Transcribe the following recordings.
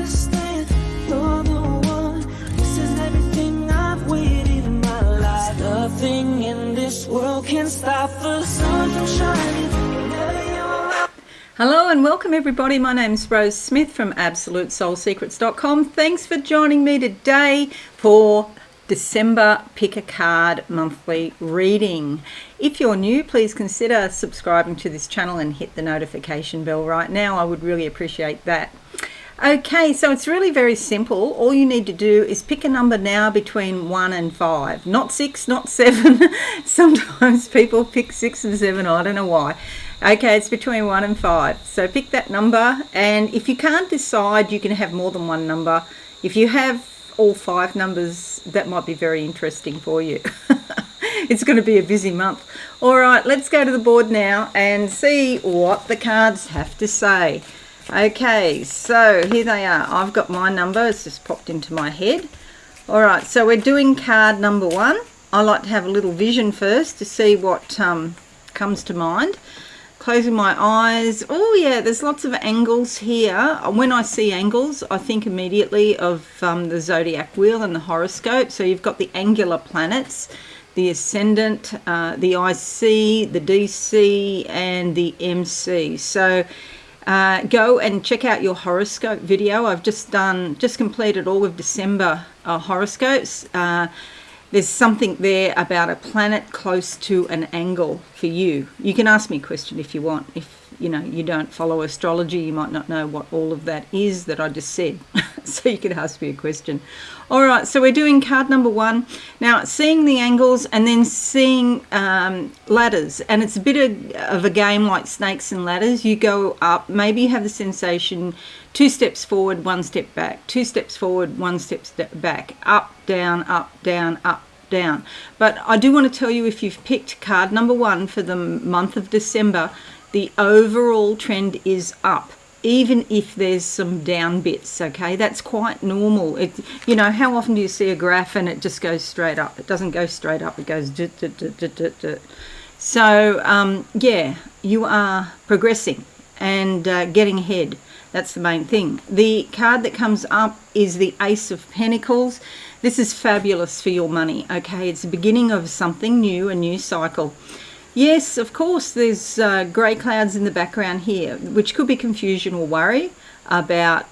understand. You're the one. This is everything I've waited in my life. Nothing in this world can stop the sun from shining. Whenever you're around. Hello and welcome everybody. My name's Rose Smith from AbsoluteSoulSecrets.com. Thanks for joining me today for December Pick a Card monthly reading. If you're new, please consider subscribing to this channel and hit the notification bell right now. I would really appreciate that. Okay, so it's really very simple. All you need to do is pick a number now between 1 and 5. Not 6, not 7. Sometimes people pick 6 and 7. I don't know why. Okay, it's between 1 and 5. So pick that number, and if you can't decide, you can have more than one number. If you have all 5 numbers, that might be very interesting for you. It's going to be a busy month. All right, let's go to the board now and see what the cards have to say. Okay, so here they are. I've got my number. It's just popped into my head. All right, so we're doing card number 1. I like to have a little vision first to see what comes to mind. Closing my eyes. Oh yeah, there's lots of angles here. When I see angles, I think immediately of the zodiac wheel and the horoscope. So you've got the angular planets, the ascendant, the IC, the DC, and the MC. So go and check out your horoscope video. I've just completed all of December horoscopes. There's something there about a planet close to an angle for you. You can ask me a question if you want. If you don't follow astrology, you might not know what all of that is that I just said. So you can ask me a question. All right, so we're doing card number 1. Now, seeing the angles and then seeing ladders. And it's a bit of a game like snakes and ladders. You go up, maybe you have the sensation 2 steps forward, 1 step back, 2 steps forward, 1 step back, up, down, up, down, up, down. But I do want to tell you, if you've picked card number 1 for the month of December, the overall trend is up, even if there's some down bits. Okay, that's quite normal. How often do you see a graph and it just goes straight up? It doesn't go straight up, it goes so yeah, you are progressing and getting ahead. That's the main thing. The card that comes up is the Ace of Pentacles. This is fabulous for your money. Okay, it's the beginning of something new, a new cycle. Yes, of course, there's grey clouds in the background here, which could be confusion or worry about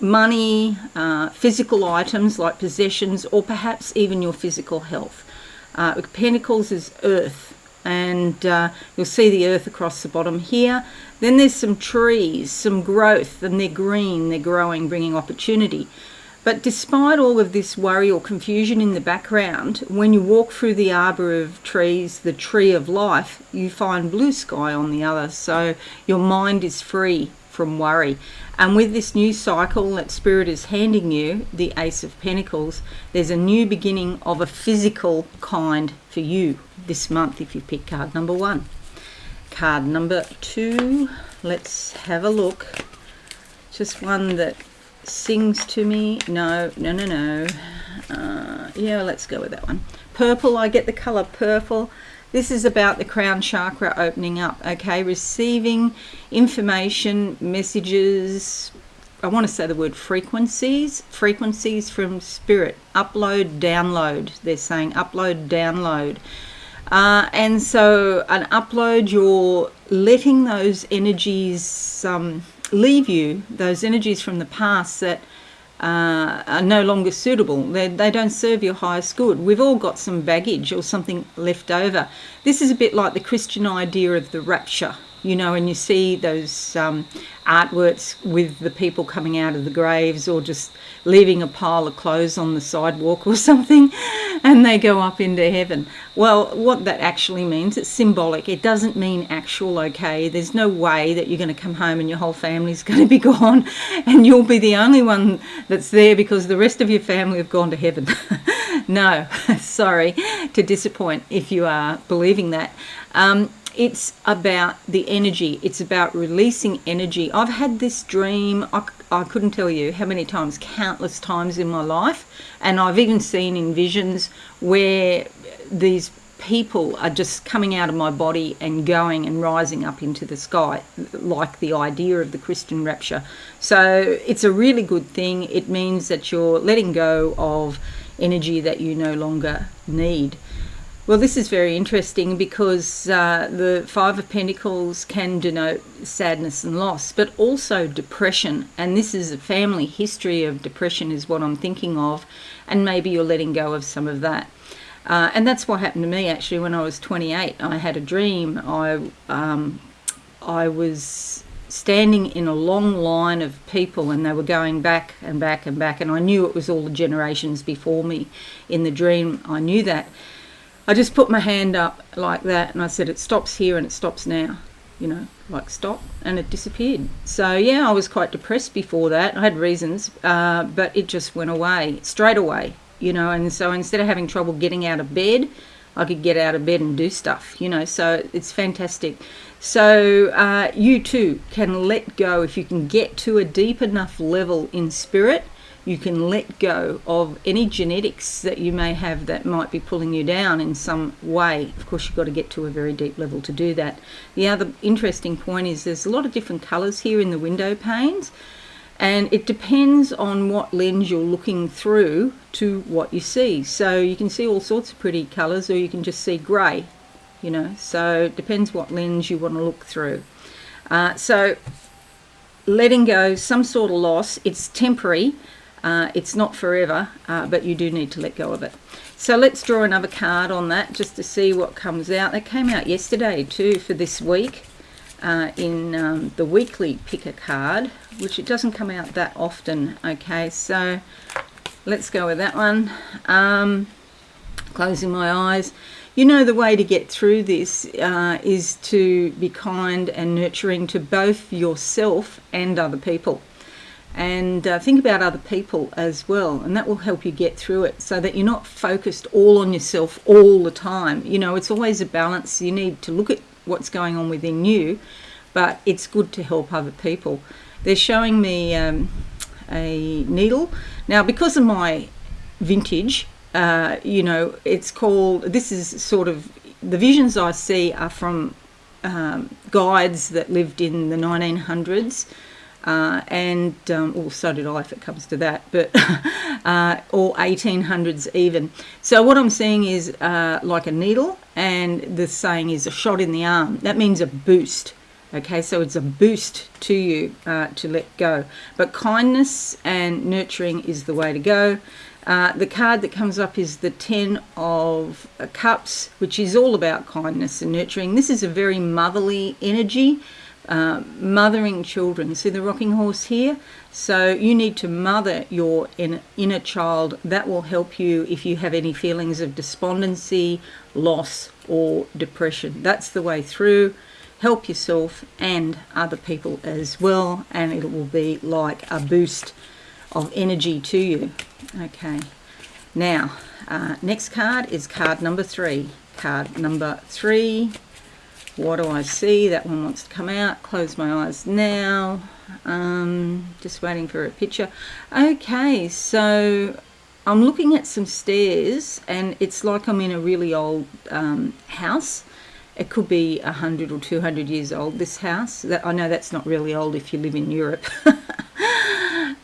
money, physical items like possessions, or perhaps even your physical health. Pentacles is earth, and you'll see the earth across the bottom here. Then there's some trees, some growth, and they're green, they're growing, bringing opportunity. But despite all of this worry or confusion in the background, when you walk through the arbour of trees, the tree of life, you find blue sky on the other. So your mind is free from worry. And with this new cycle that Spirit is handing you, the Ace of Pentacles, there's a new beginning of a physical kind for you this month if you pick card number 1. Card number 2, let's have a look. Just one that sings to me. No. Yeah, let's go with that one. Purple, I get the color purple. This is about the crown chakra opening up, okay? Receiving information, messages. I want to say the word frequencies from Spirit. Upload, download. They're saying upload, download. And so an upload, you're letting those energies leave you, those energies from the past that are no longer suitable. They don't serve your highest good. We've all got some baggage or something left over. This is a bit like the Christian idea of the rapture, and you see those artworks with the people coming out of the graves or just leaving a pile of clothes on the sidewalk or something, and they go up into heaven. Well, what that actually means, it's symbolic. It doesn't mean actual, okay? There's no way that you're going to come home and your whole family's going to be gone and you'll be the only one that's there because the rest of your family have gone to heaven. No, sorry to disappoint if you are believing that. It's about the energy. It's about releasing energy. I've had this dream, I couldn't tell you how many times, countless times in my life. And I've even seen in visions where these people are just coming out of my body and going and rising up into the sky, like the idea of the Christian rapture. So it's a really good thing. It means that you're letting go of energy that you no longer need. Well, this is very interesting because the Five of Pentacles can denote sadness and loss, but also depression. And this is a family history of depression is what I'm thinking of. And maybe you're letting go of some of that. And that's what happened to me, actually, when I was 28. I had a dream. I was standing in a long line of people, and they were going back and back and back. And I knew it was all the generations before me. In the dream, I knew that. I just put my hand up like that and I said, it stops here and it stops now, you know, like stop, and it disappeared. So yeah, I was quite depressed before that. I had reasons, but it just went away, straight away, you know, and so instead of having trouble getting out of bed, I could get out of bed and do stuff, you know, so it's fantastic. So you too can let go. If you can get to a deep enough level in spirit, you can let go of any genetics that you may have that might be pulling you down in some way. Of course, you've got to get to a very deep level to do that. The other interesting point is there's a lot of different colours here in the window panes, and it depends on what lens you're looking through to what you see. So you can see all sorts of pretty colours, or you can just see grey, you know. So it depends what lens you want to look through. So letting go, some sort of loss, it's temporary. It's not forever, but you do need to let go of it. So let's draw another card on that just to see what comes out. That came out yesterday too for this week in the weekly pick a card, which it doesn't come out that often. Okay, so let's go with that one. Closing my eyes. You know, the way to get through this is to be kind and nurturing to both yourself and other people. And think about other people as well, and that will help you get through it so that you're not focused all on yourself all the time. You know, it's always a balance. You need to look at what's going on within you, but it's good to help other people. They're showing me a needle. Now, because of my vintage, you know, it's called, this is sort of, the visions I see are from guides that lived in the 1900s. And so did I, if it comes to that, but or 1800s even. So what I'm seeing is like a needle, and the saying is a shot in the arm. That means a boost. Okay, so it's a boost to you to let go. But kindness and nurturing is the way to go. The card that comes up is the 10 of Cups, which is all about kindness and nurturing. This is a very motherly energy. Mothering children. See the rocking horse here? So you need to mother your inner child. That will help you if you have any feelings of despondency, loss, or depression. That's the way through. Help yourself and other people as well, and it will be like a boost of energy to you. Okay, now next card is card number 3. Card number 3. What do I see? That one wants to come out. Close my eyes now. Just waiting for a picture. Okay, so I'm looking at some stairs, and it's like I'm in a really old house. It could be 100 or 200 years old, this house. I know that's not really old if you live in Europe.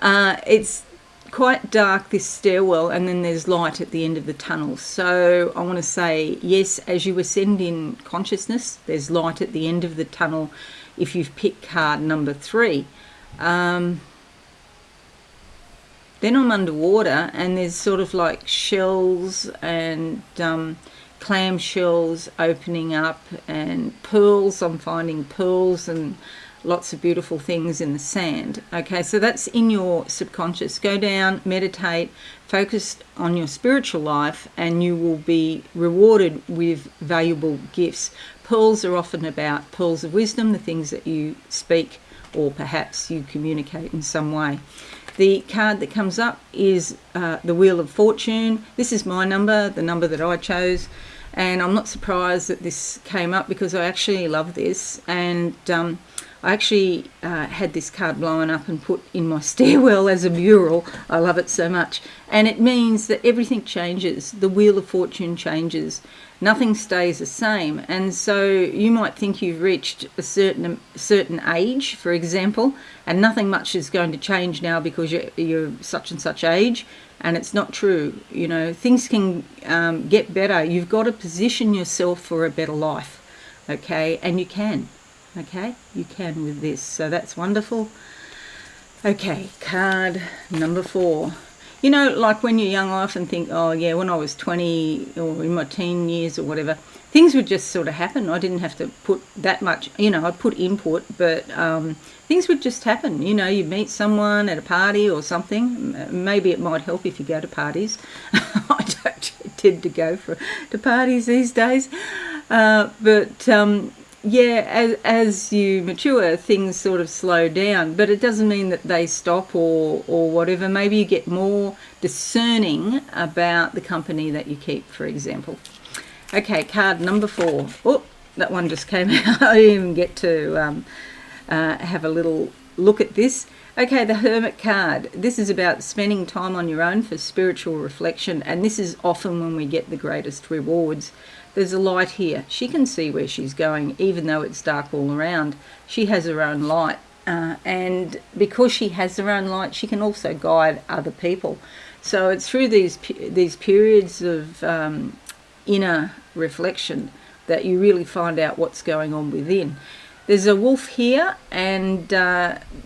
It's quite dark, this stairwell, and then there's light at the end of the tunnel. So I want to say, yes, as you ascend in consciousness, there's light at the end of the tunnel if you've picked card number 3. Then I'm underwater, and there's sort of like shells and clam shells opening up, and pearls. I'm finding pearls and lots of beautiful things in the sand. Okay, so that's in your subconscious. Go down, meditate, focus on your spiritual life, and you will be rewarded with valuable gifts. Pearls are often about pearls of wisdom, the things that you speak or perhaps you communicate in some way. The card that comes up is the Wheel of Fortune. This is my number, the number that I chose. And I'm not surprised that this came up because I actually love this. And I actually had this card blown up and put in my stairwell as a mural. I love it so much. And it means that everything changes. The Wheel of Fortune changes. Nothing stays the same. And so you might think you've reached a certain age, for example, and nothing much is going to change now because you're such and such age. And it's not true. You know, things can get better. You've got to position yourself for a better life, okay? And you can, okay? You can with this. So that's wonderful. Okay, card number 4. You know, like when you're young, I often think, oh yeah, when I was 20 or in my teen years or whatever, things would just sort of happen. I didn't have to put that much, you know, I'd put input, but things would just happen. You know, you meet someone at a party or something. Maybe it might help if you go to parties. I don't tend to go to parties these days. Yeah, as you mature, things sort of slow down, but it doesn't mean that they stop or whatever. Maybe you get more discerning about the company that you keep, for example. Okay, card number 4. Oh, that one just came out. I didn't even get to have a little look at this. Okay, the Hermit card. This is about spending time on your own for spiritual reflection, and this is often when we get the greatest rewards. There's a light here. She can see where she's going, even though it's dark all around. She has her own light, and because she has her own light, she can also guide other people. So it's through these periods of inner reflection that you really find out what's going on within. There's a wolf here, and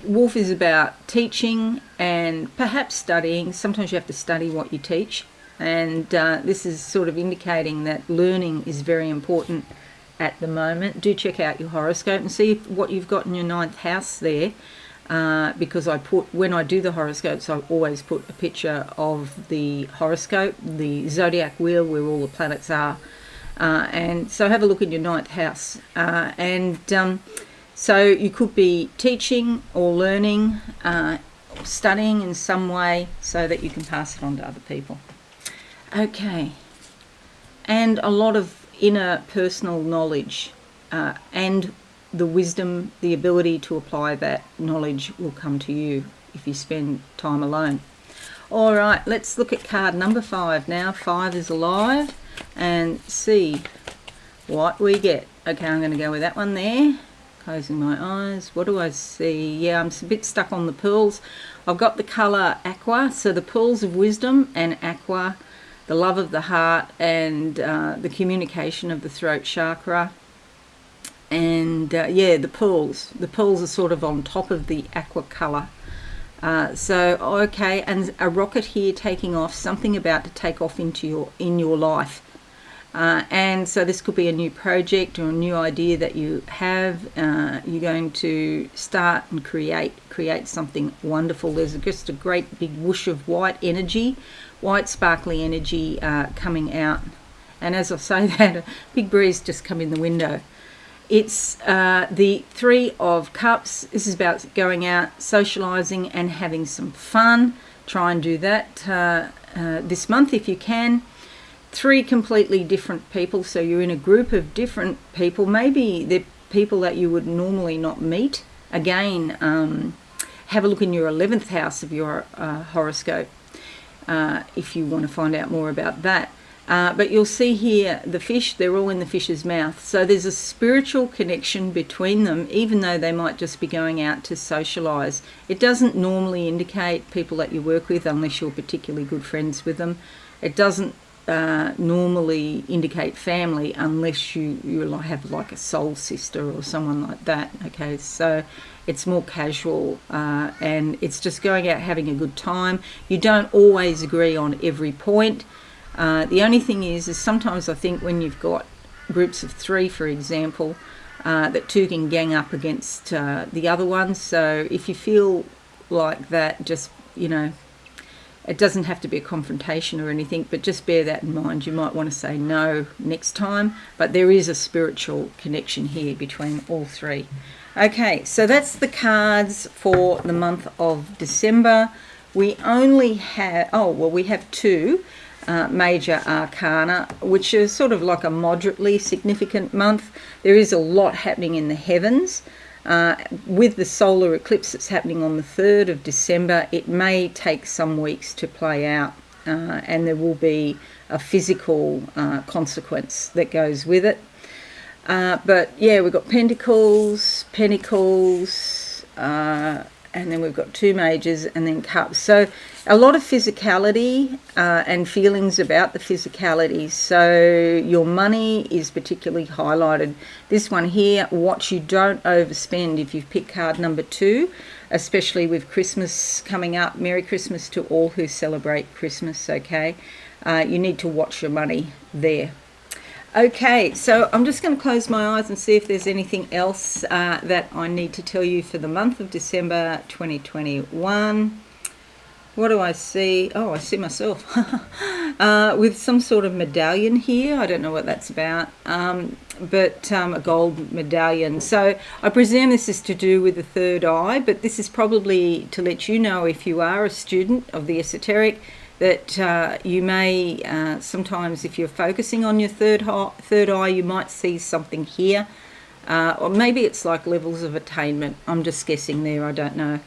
wolf is about teaching and perhaps studying. Sometimes you have to study what you teach. And this is sort of indicating that learning is very important at the moment. Do check out your horoscope and see what you've got in your 9th house there, because when I do the horoscopes, I always put a picture of the horoscope, the zodiac wheel where all the planets are. And so have a look in your 9th house. So you could be teaching or learning, or studying in some way so that you can pass it on to other people. Okay, and a lot of inner personal knowledge and the wisdom, the ability to apply that knowledge will come to you if you spend time alone. All right, let's look at card number 5 now. 5 is alive, and see what we get. Okay, I'm going to go with that one there. Closing my eyes. What do I see? Yeah, I'm a bit stuck on the pearls. I've got the colour aqua, so the pearls of wisdom, and aqua, the love of the heart, and the communication of the throat chakra. And yeah, the pearls. The pearls are sort of on top of the aqua colour. Okay, and a rocket here taking off, something about to take off in your life. And so this could be a new project or a new idea that you have. You're going to start and create something wonderful. There's just a great big whoosh of white energy, white sparkly energy coming out. And as I say that, a big breeze just come in the window. It's the 3 of Cups. This is about going out, socialising and having some fun. Try and do that this month if you can. 3 completely different people, so you're in a group of different people. Maybe they're people that you would normally not meet. Again, have a look in your 11th house of your horoscope if you want to find out more about that. But you'll see here the fish, they're all in the fish's mouth. So there's a spiritual connection between them, even though they might just be going out to socialise. It doesn't normally indicate people that you work with unless you're particularly good friends with them. It doesn't normally indicate family unless you have like a soul sister or someone like that. Okay, so it's more casual and it's just going out having a good time. You don't always agree on every point. The only thing is sometimes I think when you've got groups of 3, for example, that 2 can gang up against the other one. So if you feel like that, just, you know, it doesn't have to be a confrontation or anything, but just bear that in mind. You might want to say no next time, but there is a spiritual connection here between all 3. Okay, so that's the cards for the month of December. We only have, we have 2 major arcana, which is sort of like a moderately significant month. There is a lot happening in the heavens. With the solar eclipse that's happening on the 3rd of December, it may take some weeks to play out. and there will be a physical consequence that goes with it. But yeah, we've got Pentacles, and then we've got 2 Majors and then Cups. So a lot of physicality and feelings about the physicality. So your money is particularly highlighted. This one here, watch you don't overspend if you've picked card number 2, especially with Christmas coming up. Merry Christmas to all who celebrate Christmas, okay? You need to watch your money there. Okay, so I'm just going to close my eyes and see if there's anything else that I need to tell you for the month of December 2021. What do I see? Oh, I see myself with some sort of medallion here. I don't know what that's about, but a gold medallion. So I presume this is to do with the third eye, but this is probably to let you know, if you are a student of the esoteric, that you may sometimes, if you're focusing on your third eye, you might see something here, or maybe it's like levels of attainment. I'm just guessing there, I don't know.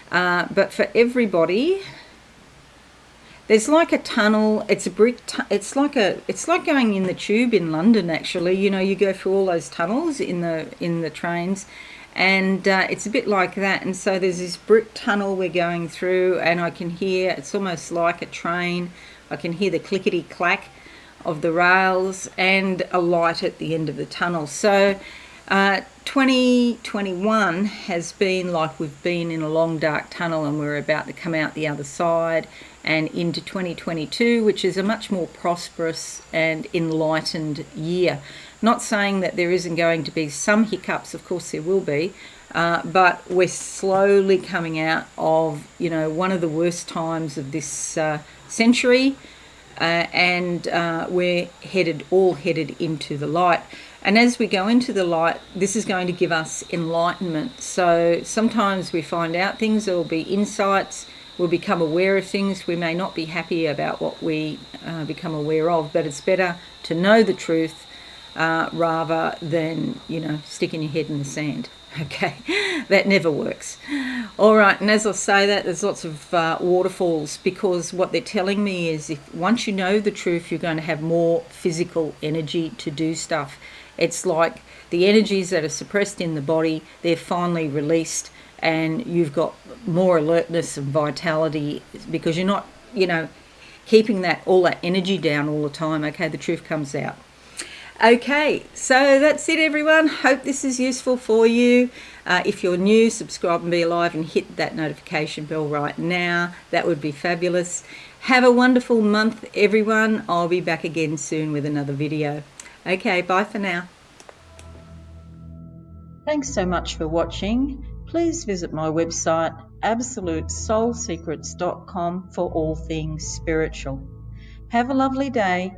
But for everybody, there's like a tunnel. It's a brick. It's like going in the tube in London. Actually, you know, you go through all those tunnels in the trains. And it's a bit like that. And so there's this brick tunnel we're going through, and I can hear, it's almost like a train. I can hear the clickety-clack of the rails and a light at the end of the tunnel. So 2021 has been like we've been in a long dark tunnel, and we're about to come out the other side and into 2022, which is a much more prosperous and enlightened year. Not saying that there isn't going to be some hiccups, of course there will be, but we're slowly coming out of, you know, one of the worst times of this century, and we're all headed into the light. And as we go into the light, this is going to give us enlightenment. So sometimes we find out things, there will be insights, we'll become aware of things. We may not be happy about what we become aware of, but it's better to know the truth rather than, you know, sticking your head in the sand. Okay, that never works. All right, and as I say that, there's lots of waterfalls, because what they're telling me is if once you know the truth, you're going to have more physical energy to do stuff. It's like the energies that are suppressed in the body, they're finally released, and you've got more alertness and vitality, because you're not, you know, keeping all that energy down all the time. Okay, the truth comes out. Okay, so that's it, everyone. Hope this is useful for you. If you're new, subscribe and be alive, and hit that notification bell right now. That would be fabulous. Have a wonderful month, everyone. I'll be back again soon with another video. Okay, bye for now. Thanks so much for watching. Please visit my website, absolutesoulsecrets.com, for all things spiritual. Have a lovely day.